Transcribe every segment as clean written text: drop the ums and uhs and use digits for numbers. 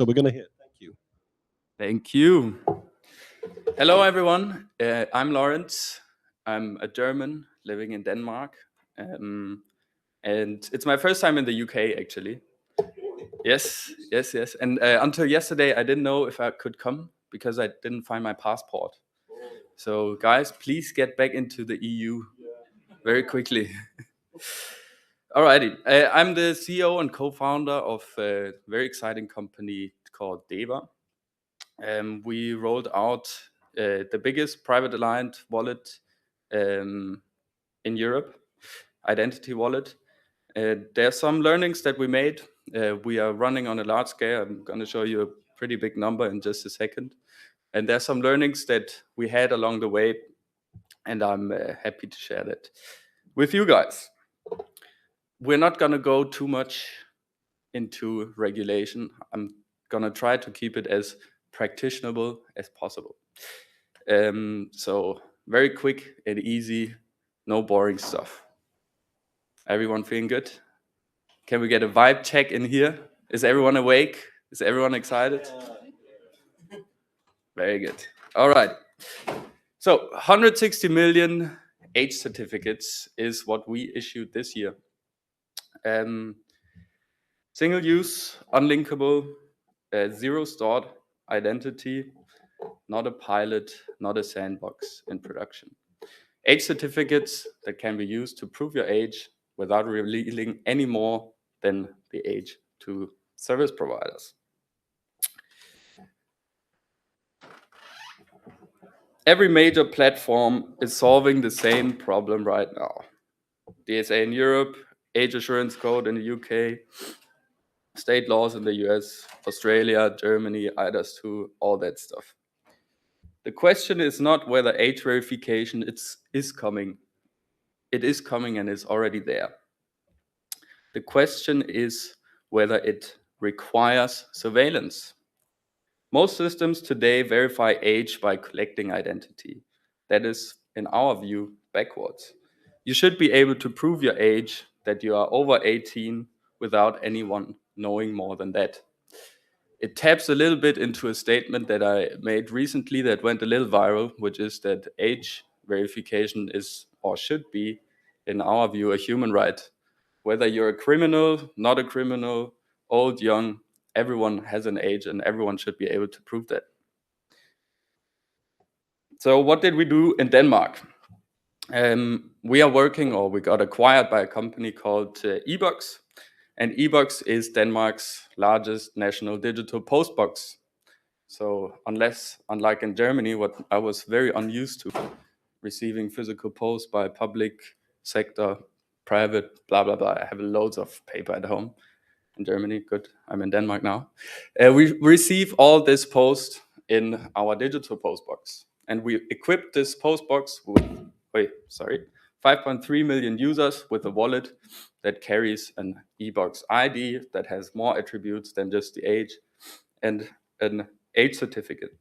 So we're gonna hit. Thank you. Thank you. Hello, everyone. I'm Lawrence. I'm a German living in Denmark. And it's my first time in the UK, actually. Yes. And until yesterday, I didn't know if I could come because I didn't find my passport. So, guys, please get back into the EU very quickly. Alrighty. I'm the CEO and co-founder of a very exciting company called Dewa. We rolled out the biggest private aligned wallet in Europe, identity wallet. There's some learnings that we made. We are running on a large scale. I'm going to show you a pretty big number in just a second. And there's some learnings that we had along the way, and I'm happy to share that with you guys. We're not going to go too much into regulation. I'm going to try to keep it as practicable as possible. So very quick and easy, no boring stuff. Everyone feeling good? Can we get a vibe check in here? Is everyone awake? Is everyone excited? Very good. All right. So 160 million age certificates is what we issued this year. Single use, unlinkable, zero stored identity, not a pilot, not a sandbox in production. Age certificates that can be used to prove your age without revealing any more than the age to service providers. Every major platform is solving the same problem right now. DSA in Europe, age assurance code in the UK, state laws in the US, Australia, Germany, IDAS2, all that stuff. The question is not whether age verification is coming. It is coming and is already there. The question is whether it requires surveillance. Most systems today verify age by collecting identity. That is, in our view, backwards. You should be able to prove your age, that you are over 18, without anyone knowing more than that. It taps a little bit into a statement that I made recently that went a little viral, which is that age verification is or should be, in our view, a human right. Whether you're a criminal, not a criminal, old, young, everyone has an age and everyone should be able to prove that. So what did we do in Denmark? We are working, or we got acquired by a company called eBox. And eBox is Denmark's largest national digital postbox. So unlike in Germany, what I was very unused to, receiving physical post by public sector, private, blah, blah, blah. I have loads of paper at home in Germany. Good, I'm in Denmark now. We receive all this post in our digital postbox. And we equipped this postbox with, 5.3 million users with a wallet that carries an eBox ID that has more attributes than just the age and an age certificate.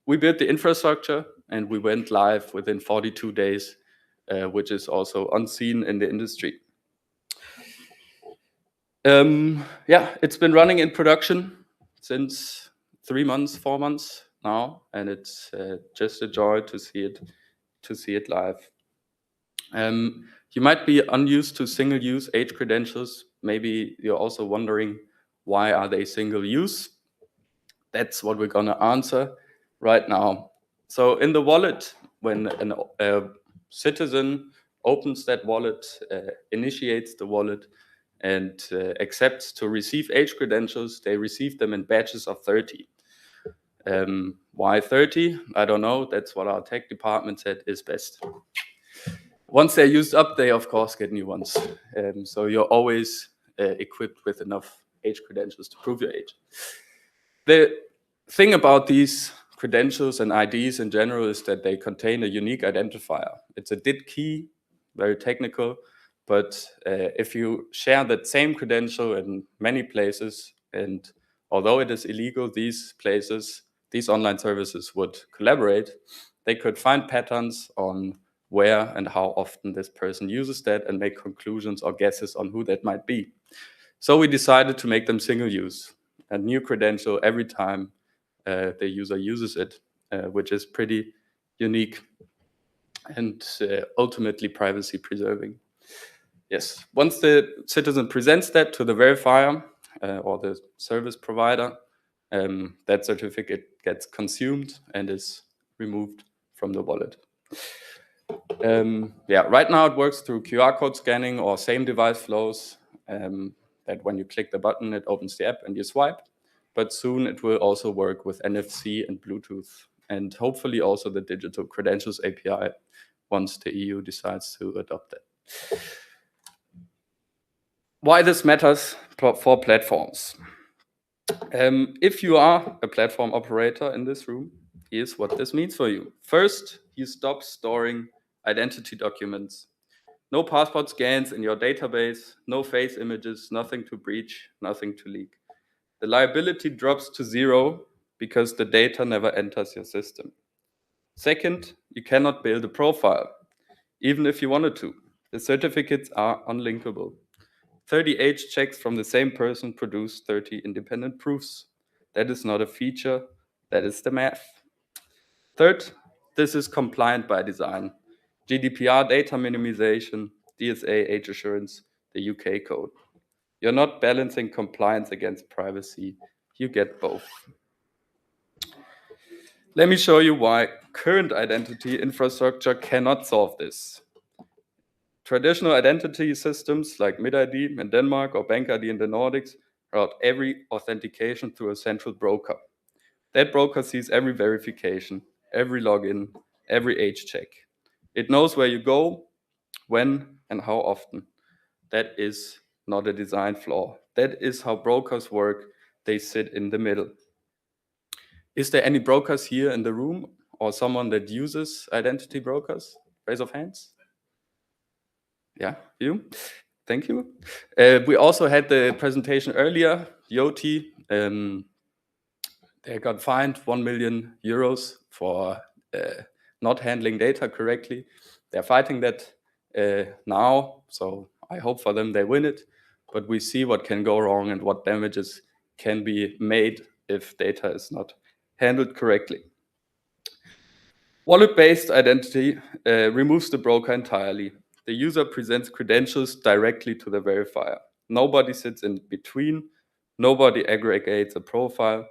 We built the infrastructure and we went live within 42 days, which is also unseen in the industry. It's been running in production since 3 months, 4 months now, and it's just a joy to see it live. You might be unused to single-use age credentials. Maybe you're also wondering, why are they single-use? That's what we're gonna answer right now. So in the wallet, when a citizen opens that wallet, initiates the wallet, and accepts to receive age credentials, they receive them in batches of 30. Why 30? I don't know. That's what our tech department said is best. Once they're used up, they of course get new ones. So you're always equipped with enough age credentials to prove your age. The thing about these credentials and IDs in general is that they contain a unique identifier. It's a DID key, very technical, but if you share that same credential in many places, and although it is illegal, these online services would collaborate, they could find patterns on where and how often this person uses that and make conclusions or guesses on who that might be. So we decided to make them single use. a new credential every time the user uses it, which is pretty unique and ultimately privacy preserving. Yes, once the citizen presents that to the verifier or the service provider, that certificate gets consumed and is removed from the wallet. Right now it works through QR code scanning or same device flows, that when you click the button, it opens the app and you swipe. But soon it will also work with NFC and Bluetooth, and hopefully also the digital credentials API once the EU decides to adopt it. Why this matters for platforms. If you are a platform operator in this room, here's what this means for you. First, you stop storing identity documents. No passport scans in your database, no face images, nothing to breach, nothing to leak. The liability drops to zero because the data never enters your system. Second, you cannot build a profile, even if you wanted to. The certificates are unlinkable. 30 age checks from the same person produce 30 independent proofs. That is not a feature, that is the math. Third, this is compliant by design. GDPR data minimization, DSA age assurance, the UK code. You're not balancing compliance against privacy, you get both. Let me show you why current identity infrastructure cannot solve this. Traditional identity systems like MidID in Denmark or BankID in the Nordics route every authentication through a central broker. That broker sees every verification, every login, every age check. It knows where you go, when, and how often. That is not a design flaw. That is how brokers work. They sit in the middle. Is there any brokers here in the room or someone that uses identity brokers? Raise of hands. Yeah, you. Thank you. We also had the presentation earlier, Yoti. They got fined 1 million euros for not handling data correctly. They're fighting that now, so I hope for them they win it. But we see what can go wrong and what damages can be made if data is not handled correctly. Wallet-based identity removes the broker entirely. The user presents credentials directly to the verifier. Nobody sits in between. Nobody aggregates a profile.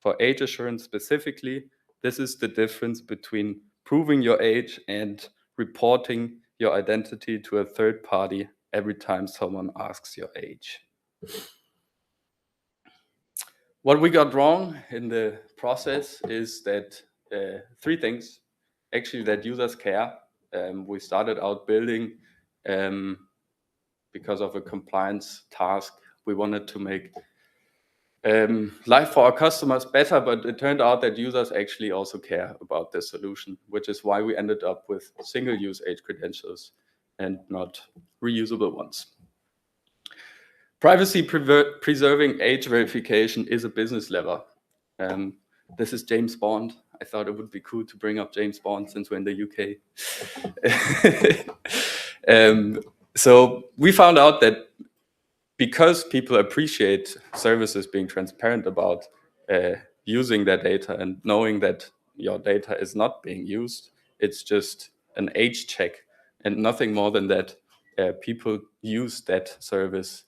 For age assurance specifically, this is the difference between proving your age and reporting your identity to a third party every time someone asks your age. What we got wrong in the process is that three things, actually, that users care. We started out building because of a compliance task. We wanted to make life for our customers better, but it turned out that users actually also care about the solution, which is why we ended up with single-use age credentials and not reusable ones. Privacy preserving age verification is a business lever. This is James Bond. I thought it would be cool to bring up James Bond since we're in the UK. So we found out that because people appreciate services being transparent about using their data and knowing that your data is not being used, it's just an age check and nothing more than that. People use that service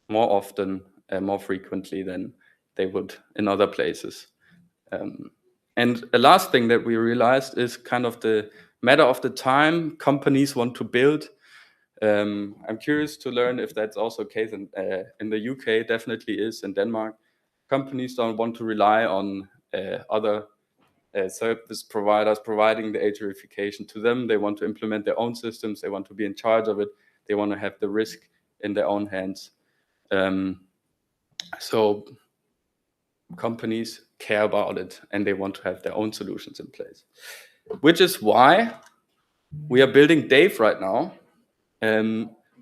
more often, more frequently than they would in other places. And a last thing that we realized is kind of the matter of the time companies want to build. I'm curious to learn if that's also the case in the UK, definitely is in Denmark. Companies don't want to rely on other service providers providing the age verification to them. They want to implement their own systems. They want to be in charge of it. They want to have the risk in their own hands. So companies care about it and they want to have their own solutions in place, which is why we are building Dave right now.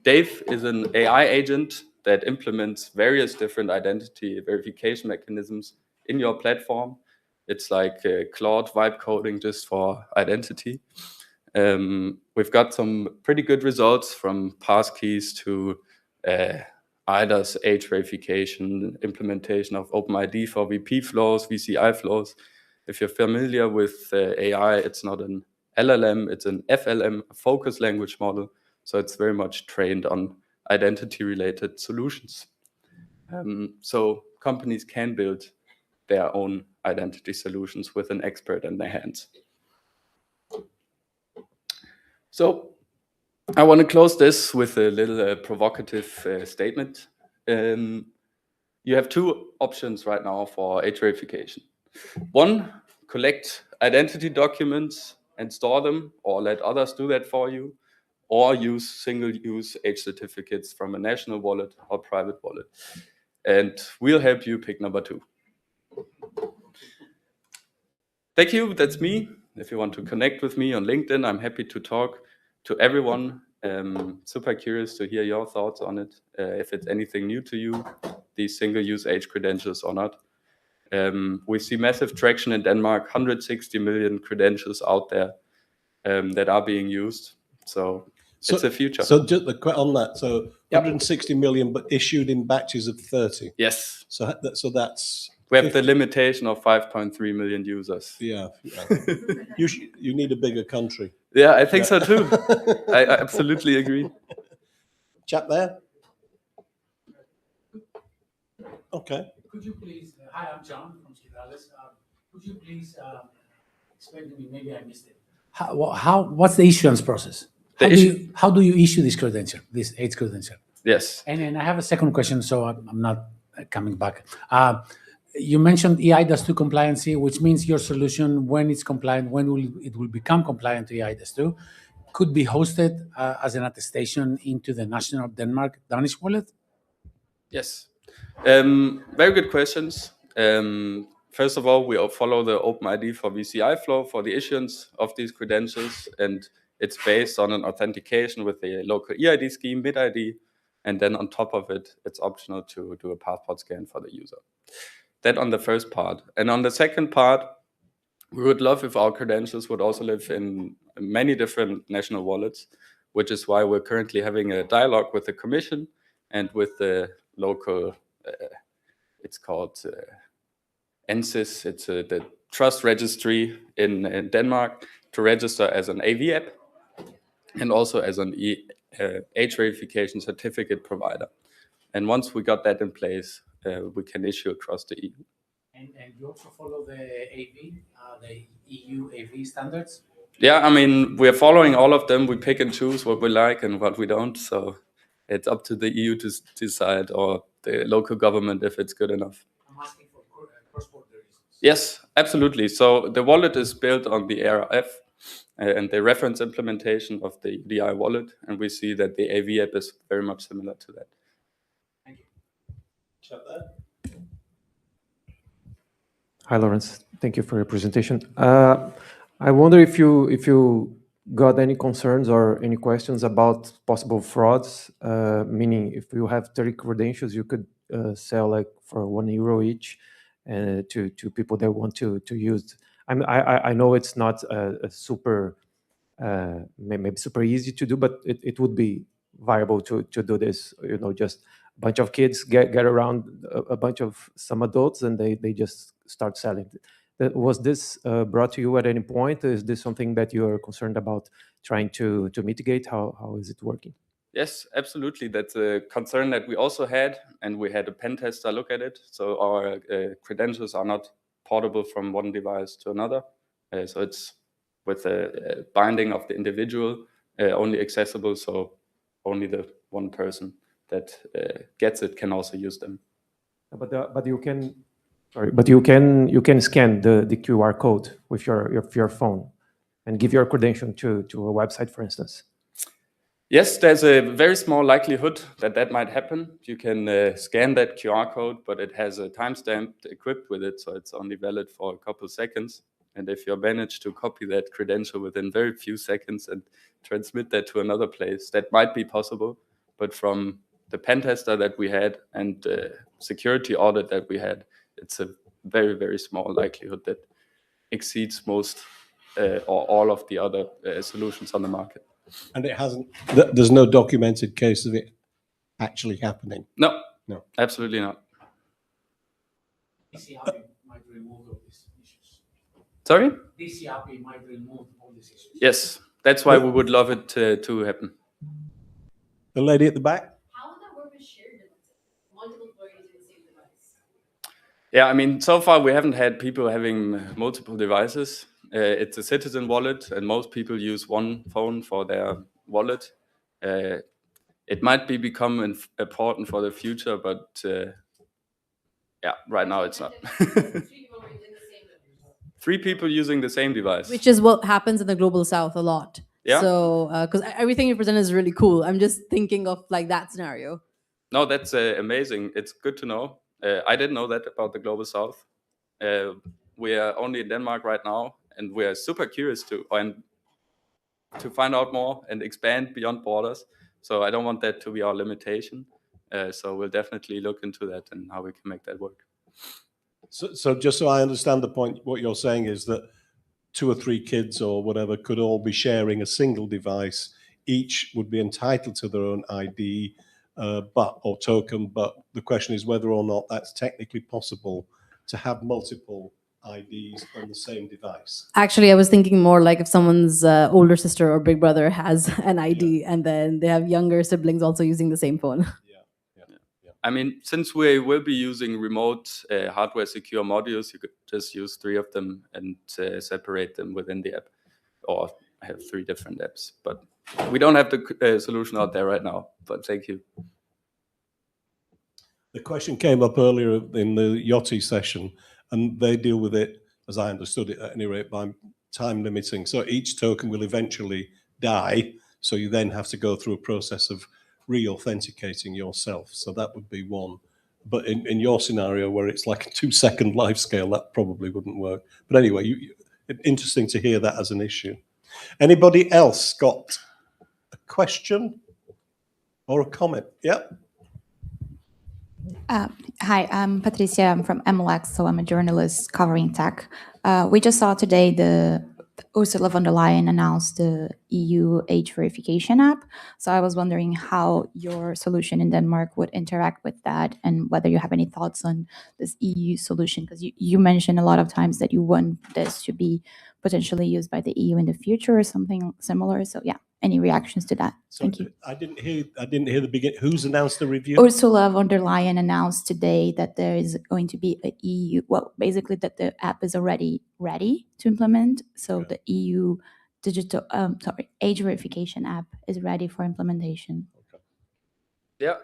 Dave is an AI agent that implements various different identity verification mechanisms in your platform. It's like Claude vibe coding just for identity. We've got some pretty good results from passkeys to IDAS, age verification, implementation of OpenID for VP flows, VCI flows. If you're familiar with AI, it's not an LLM, it's an FLM, a focus language model. So it's very much trained on identity-related solutions. So companies can build their own identity solutions with an expert in their hands. So I want to close this with a little provocative statement. You have two options right now for age verification. One, collect identity documents and store them, or let others do that for you, or use single-use age certificates from a national wallet or private wallet. And we'll help you pick number two. Thank you, that's me. If you want to connect with me on LinkedIn, I'm happy to talk to everyone. Super curious to hear your thoughts on it, if it's anything new to you, these single-use age credentials or not. We see massive traction in Denmark, 160 million credentials out there that are being used. So it's the future. So just on that, so 160 million, but issued in batches of 30. Yes. So that's... We have the limitation of 5.3 million users. Yeah. You need a bigger country. Yeah, I think so too. I absolutely agree. Chap there? Okay. Could you please, hi, I'm John from Citrales. Could you please explain to me, maybe I missed it. What's the issuance process? How do you issue this credential, this age credential? Yes. And then I have a second question, so I'm not coming back. You mentioned eIDAS 2 compliancy, which means your solution, when it's compliant, it will become compliant to eIDAS 2, could be hosted as an attestation into the national Danish wallet? Yes. Very good questions. First of all, we follow the OpenID for VCI flow for the issuance of these credentials, and it's based on an authentication with the local eID scheme, MidID, and then on top of it, it's optional to do a passport scan for the user. That on the first part. And on the second part, we would love if our credentials would also live in many different national wallets, which is why we're currently having a dialogue with the Commission and with the local, it's called NSYS, it's the trust registry in Denmark, to register as an AV app and also as an age verification certificate provider. And once we got that in place, we can issue across the EU. And you also follow the EU AV standards? Yeah, I mean, we're following all of them. We pick and choose what we like and what we don't. So it's up to the EU to decide, or the local government, if it's good enough. I'm asking for cross-border reasons. Yes, absolutely. So the wallet is built on the ARF and the reference implementation of the UDI wallet. And we see that the AV app is very much similar to that. Thank you. Chat there. Hi, Lawrence. Thank you for your presentation. I wonder if you got any concerns or any questions about possible frauds, meaning if you have 30 credentials, you could sell like for €1 each to people that want to use. I know it's not a super, maybe super easy to do, but it would be viable to do this, just a bunch of kids get around a bunch of some adults and they just start selling. Was this brought to you at any point? Is this something that you are concerned about trying to mitigate? How is it working? Yes, absolutely. That's a concern that we also had, and we had a pen tester look at it. So our credentials are not portable from one device to another. So it's with a binding of the individual, only accessible. So only the one person that gets it can also use them. But you can. Sorry, but you can scan the QR code with your phone and give your credential to a website, for instance. Yes, there's a very small likelihood that might happen. You can scan that QR code, but it has a timestamp equipped with it, so it's only valid for a couple of seconds. And if you manage to copy that credential within very few seconds and transmit that to another place, that might be possible. But from the pen tester that we had and the security audit that we had, it's a very, very small likelihood that exceeds most or all of the other solutions on the market. And it hasn't, there's no documented case of it actually happening. No, No. absolutely not. DC API might remove all these issues. Sorry? DC API might remove all these issues. Yes, that's why we would love it to happen. The lady at the back? How would that work with shared devices? Multiple employees using the same device? Yeah, I mean, so far we haven't had people having multiple devices. It's a citizen wallet, and most people use one phone for their wallet. It might become important for the future, but yeah, right now it's not. Three people using the same device. Which is what happens in the global south a lot. Yeah. So, because everything you present is really cool. I'm just thinking of like that scenario. No, that's amazing. It's good to know. I didn't know that about the global south. We are only in Denmark right now, and we are super curious to find out more and expand beyond borders. So I don't want that to be our limitation. So we'll definitely look into that and how we can make that work. So just so I understand the point, what you're saying is that 2 or 3 kids or whatever could all be sharing a single device. Each would be entitled to their own ID or token, but the question is whether or not that's technically possible to have multiple IDs on the same device. Actually, I was thinking more like if someone's older sister or big brother has an ID and then they have younger siblings also using the same phone. I mean, since we will be using remote hardware secure modules, you could just use 3 of them and separate them within the app, or have 3 different apps. But we don't have the solution out there right now, but thank you. The question came up earlier in the Yachty session, and they deal with it, as I understood it at any rate, by time limiting. So each token will eventually die, so you then have to go through a process of re-authenticating yourself. So that would be one. But in your scenario, where it's like a 2-second life scale, that probably wouldn't work. But anyway, interesting to hear that as an issue. Anybody else got a question or a comment? Yep. Hi, I'm Patricia. I'm from MLX, so I'm a journalist covering tech. We just saw today the Ursula von der Leyen announced the EU age verification app. So I was wondering how your solution in Denmark would interact with that, and whether you have any thoughts on this EU solution, because you mentioned a lot of times that you want this to be potentially used by the EU in the future or something similar. So yeah, any reactions to that? So Thank you. I didn't hear the beginning. Who's announced the review? Ursula von der Leyen announced today that there is going to be a EU, well, basically that the app is already ready to implement. So Okay. the EU age verification app is ready for implementation. Yeah.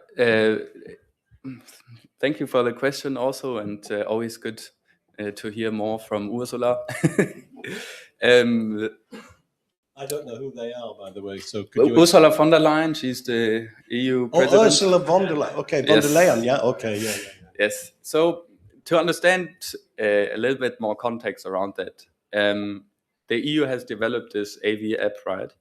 Thank you for the question also, and always good to hear more from Ursula. I don't know who they are, by the way. So could you? Ursula von der Leyen, she's the EU Oh, president. Ursula von der Leyen. Okay, von der Yes. Leyen. Yeah. Okay. Yeah. Yes. So to understand a little bit more context around that, the EU has developed this AV app, right?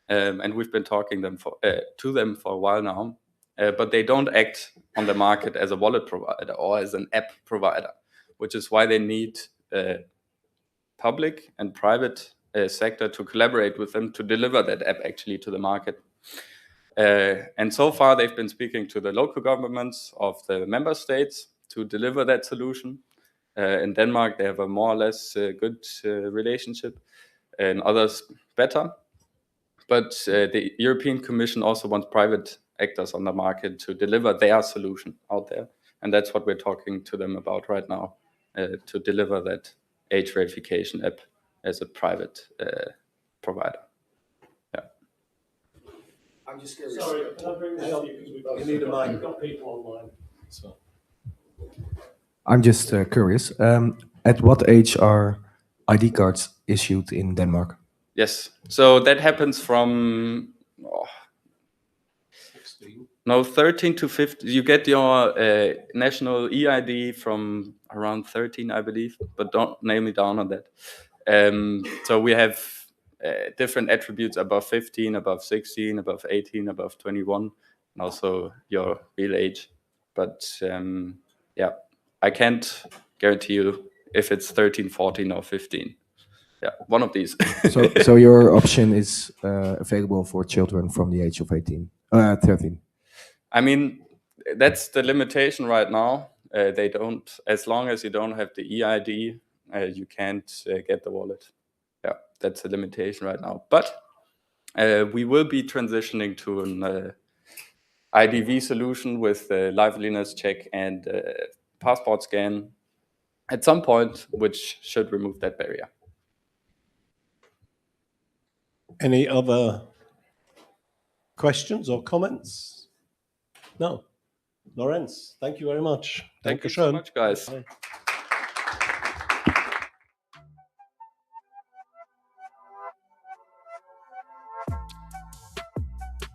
And we've been talking to them for a while now, but they don't act on the market as a wallet provider or as an app provider, which is why they need public and private sector to collaborate with them to deliver that app actually to the market. And so far, they've been speaking to the local governments of the member states to deliver that solution. In Denmark, they have a more or less good relationship, and others better. But the European Commission also wants private actors on the market to deliver their solution out there. And that's what we're talking to them about right now, to deliver that age verification app as a private provider. I'm just curious. Sorry, can I bring this on you because we need a mic. We've got people online. So. I'm just curious. At what age are ID cards issued in Denmark? Yes. So that happens from 13 to 15. You get your national EID from around 13, I believe, but don't nail me down on that. So we have different attributes above 15, above 16, above 18, above 21, and also your real age. But yeah, I can't guarantee you if it's 13, 14, or 15. Yeah, one of these. So your option is available for children from the age of 13. I mean, that's the limitation right now. They don't, as long as you don't have the EID, you can't get the wallet. Yeah, that's a limitation right now. But we will be transitioning to an IDV solution with liveliness check and passport scan at some point, which should remove that barrier. Any other questions or comments? No. Lorenz, thank you very much. Thank you so much, guys. Bye.